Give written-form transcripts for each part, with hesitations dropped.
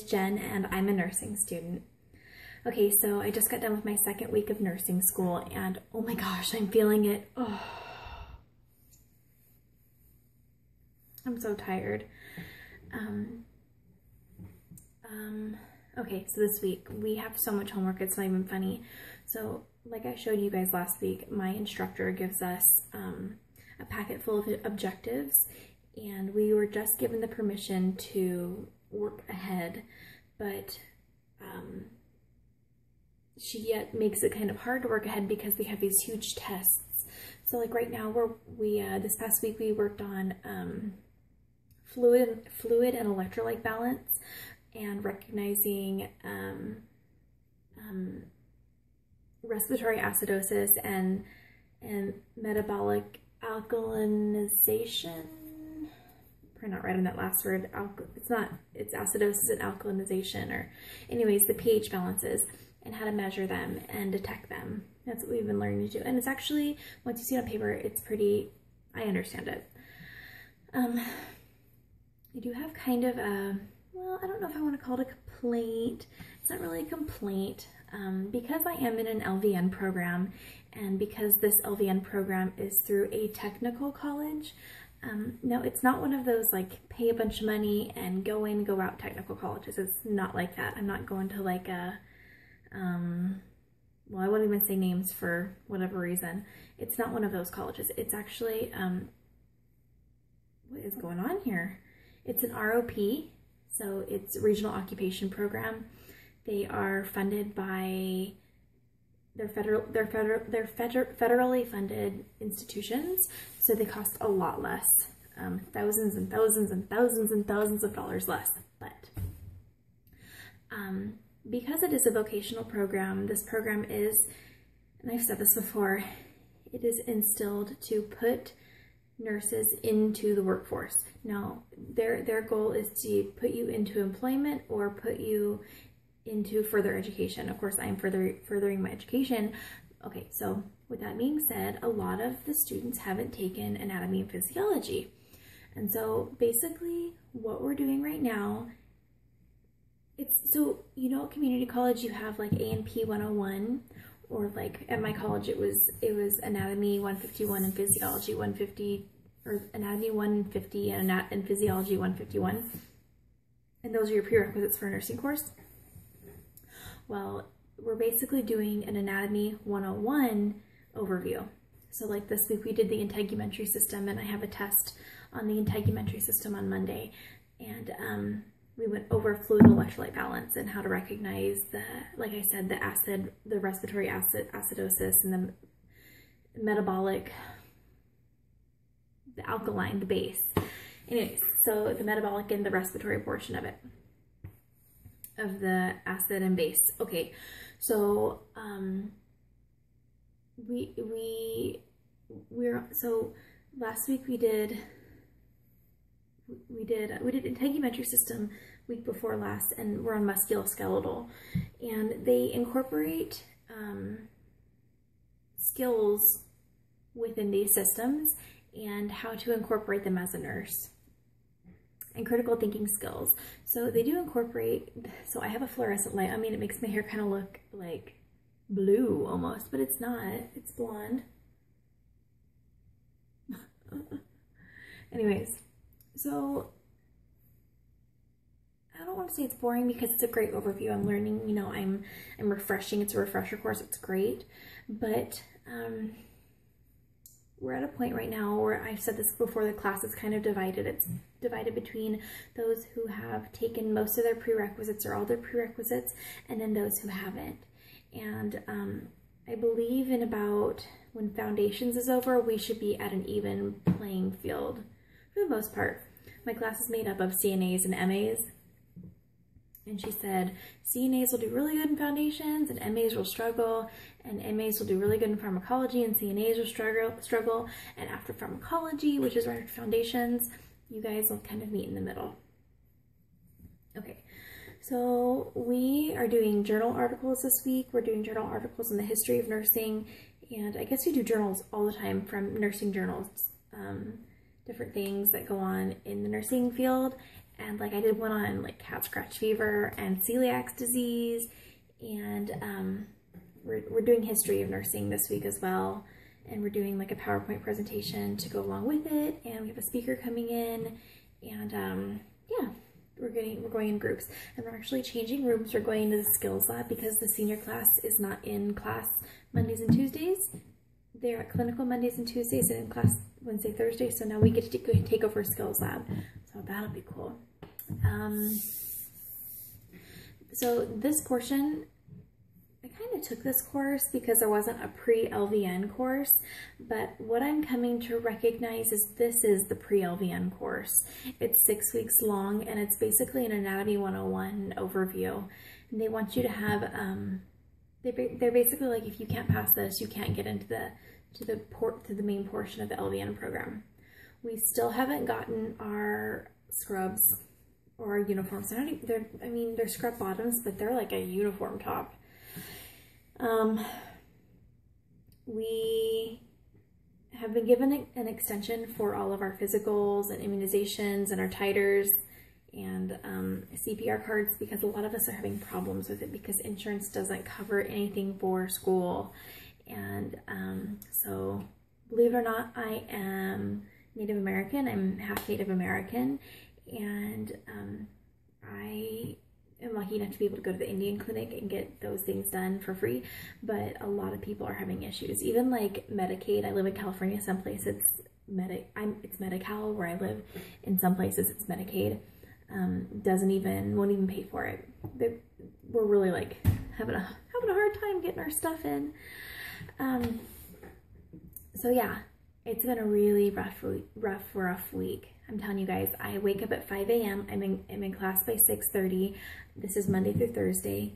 Jen and I'm a nursing student. Okay, so I just got done with my second week of nursing school and oh my gosh, I'm feeling it. Oh, I'm so tired. Okay, so this week we have so much homework, it's not even funny. So like I showed you guys last week, my instructor gives us a packet full of objectives, and we were just given the permission to work ahead, but she yet makes it kind of hard to work ahead because we have these huge tests. So like right now this past week we worked on fluid and electrolyte balance and recognizing respiratory acidosis and metabolic alkalinization. Probably not right on that last word. It's acidosis and alkalinization, or anyways, the pH balances and how to measure them and detect them. That's what we've been learning to do. And it's actually, once you see it on paper, it's pretty, I understand it. I do have kind of a, well, I don't know if I want to call it a complaint. It's not really a complaint. Because I am in an LVN program, and because this LVN program is through a technical college, no, it's not one of those like pay a bunch of money and go in, go out technical colleges. It's not like that. I'm not going to like a, well, I won't even say names for whatever reason. It's not one of those colleges. It's actually, what is going on here? It's an ROP, so it's a Regional Occupation Program. They are funded by they're federally funded institutions, so they cost a lot less, thousands and thousands and thousands and thousands of dollars less. But because it is a vocational program, this program is, and I've said this before, it is instilled to put nurses into the workforce. Now, their goal is to put you into employment or put you into further education. Of course, I am furthering my education. Okay, so with that being said, a lot of the students haven't taken anatomy and physiology. And so basically what we're doing right now, so you know at community college you have like A&P 101, or like at my college it was anatomy 151 and physiology 150, or anatomy 150 and physiology 151. And those are your prerequisites for a nursing course. Well, we're basically doing an anatomy 101 overview. So like this week we did the integumentary system, and I have a test on the integumentary system on Monday. And we went over fluid electrolyte balance and how to recognize the, like I said, the respiratory acidosis and the metabolic, the alkaline, the base. Anyways, so the metabolic and the respiratory portion of it, of the acid and base. Okay, so so last week we did integumentary system week before last, and we're on musculoskeletal, and they incorporate skills within these systems and how to incorporate them as a nurse, and critical thinking skills. So they do incorporate, so I have a fluorescent light. I mean, it makes my hair kind of look like blue almost, but it's not, it's blonde. Anyways, so I don't want to say it's boring because it's a great overview. I'm learning, you know, I'm refreshing. It's a refresher course. It's great. But we're at a point right now where, I've said this before, the class is kind of divided. It's divided between those who have taken most of their prerequisites or all their prerequisites, and then those who haven't. And I believe in about, when foundations is over, we should be at an even playing field for the most part. My class is made up of CNAs and MAs. And she said CNAs will do really good in foundations and MAs will struggle, and MAs will do really good in pharmacology and CNAs will struggle, and after pharmacology, which is right after foundations, you guys will kind of meet in the middle. Okay, so we are doing journal articles this week. We're doing journal articles in the history of nursing, and I guess we do journals all the time from nursing journals, different things that go on in the nursing field. And like I did one on like cat scratch fever and celiac disease, and we're doing history of nursing this week as well, and we're doing like a PowerPoint presentation to go along with it, and we have a speaker coming in, and yeah, we're going in groups, and we're actually changing rooms. We're going to the skills lab because the senior class is not in class Mondays and Tuesdays. They're at clinical Mondays and Tuesdays and in class Wednesday, Thursday. So now we get to take over skills lab. So that'll be cool. So this portion, I kind of took this course because there wasn't a pre-LVN course, but what I'm coming to recognize is this is the pre-LVN course. It's 6 weeks long, and it's basically an Anatomy 101 overview. And they want you to have, they're basically like, if you can't pass this, you can't get into the main portion of the LVN program. We still haven't gotten our scrubs or our uniforms. They're scrub bottoms, but they're like a uniform top. We have been given an extension for all of our physicals and immunizations and our titers and CPR cards, because a lot of us are having problems with it because insurance doesn't cover anything for school. And so believe it or not, I am Native American. I'm half Native American, and I am lucky enough to be able to go to the Indian clinic and get those things done for free, but a lot of people are having issues. Even like Medicaid, I live in California, some places it's Medi-Cal where I live, in some places it's Medicaid. Won't even pay for it. We're really like having a hard time getting our stuff in. So yeah, it's been a really rough week. I'm telling you guys, I wake up at 5 a.m. I'm in class by 6:30. This is Monday through Thursday.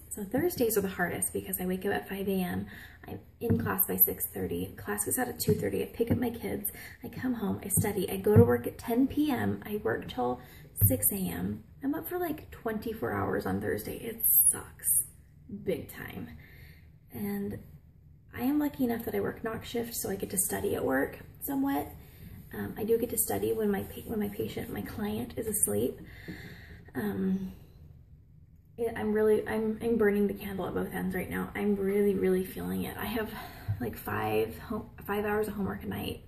So Thursdays are the hardest because I wake up at 5 a.m. I'm in class by 6:30. Class goes out at 2:30. I pick up my kids. I come home. I study. I go to work at 10 p.m. I work till 6 a.m. I'm up for like 24 hours on Thursday. It sucks big time. And I am lucky enough that I work knock shift, so I get to study at work somewhat. I do get to study when my client is asleep. I'm burning the candle at both ends right now. I'm really feeling it. I have like 5 hours of homework a night.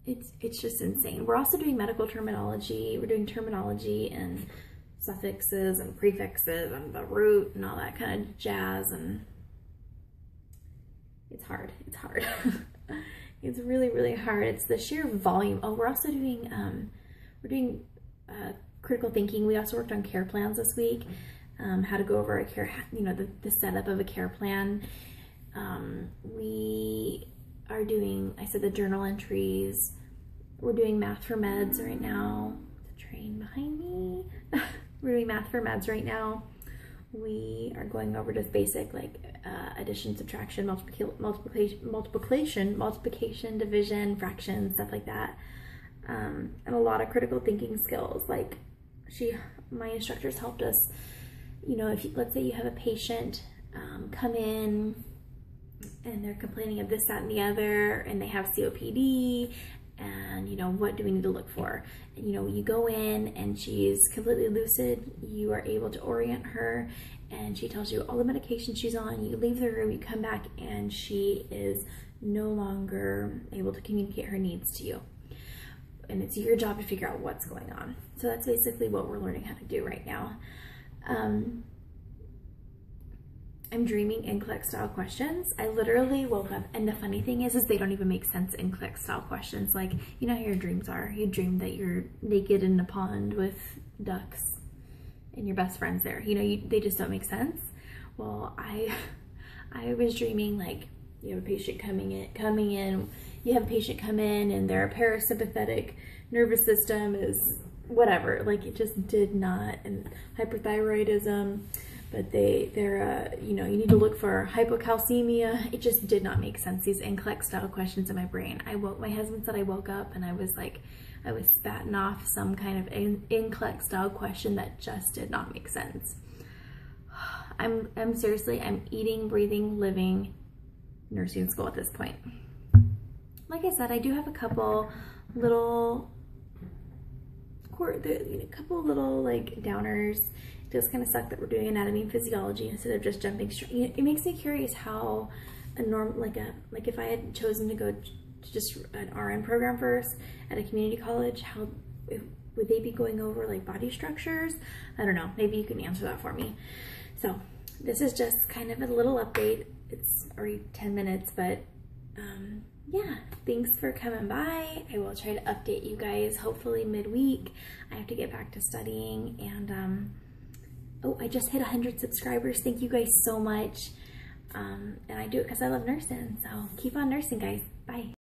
It's just insane. We're also doing medical terminology. We're doing terminology and suffixes and prefixes and the root and all that kind of jazz, and it's hard. It's really hard. It's the sheer volume. Oh, we're also doing critical thinking. We also worked on care plans this week, how to go over a care, the setup of a care plan. We are doing, I said, the journal entries. We're doing math for meds right now. The train behind me. We're doing math for meds right now. We are going over just basic like addition, subtraction, multiplication, division, fraction, stuff like that, and a lot of critical thinking skills. Like my instructors helped us. Let's say you have a patient come in and they're complaining of this, that, and the other, and they have COPD. And what do we need to look for? And you go in and she's completely lucid. You are able to orient her, and she tells you all the medication she's on. You leave the room, you come back, and she is no longer able to communicate her needs to you. And it's your job to figure out what's going on. So that's basically what we're learning how to do right now. I'm dreaming NCLEX style questions. I literally woke up, and the funny thing is they don't even make sense in NCLEX style questions. Like, how your dreams are. You dream that you're naked in a pond with ducks and your best friend's there. They just don't make sense. Well, I was dreaming like you have a patient coming in. You have a patient come in and their parasympathetic nervous system is whatever. Like, it just did not, and hyperthyroidism. But they're you need to look for hypocalcemia. It just did not make sense, these NCLEX style questions in my brain. My husband said I woke up and I was spatting off some kind of NCLEX style question that just did not make sense. I'm seriously, I'm eating, breathing, living nursing school at this point. Like I said, I do have a couple little, a couple little like downers. It does kind of suck that we're doing anatomy and physiology instead of just jumping straight. It makes me curious how a like if I had chosen to go to just an RN program first at a community college, how would they be going over like body structures? I don't know. Maybe you can answer that for me. So this is just kind of a little update. It's already 10 minutes, but yeah, thanks for coming by. I will try to update you guys hopefully midweek. I have to get back to studying, and oh, I just hit 100 subscribers. Thank you guys so much. And I do it because I love nursing. So keep on nursing, guys. Bye.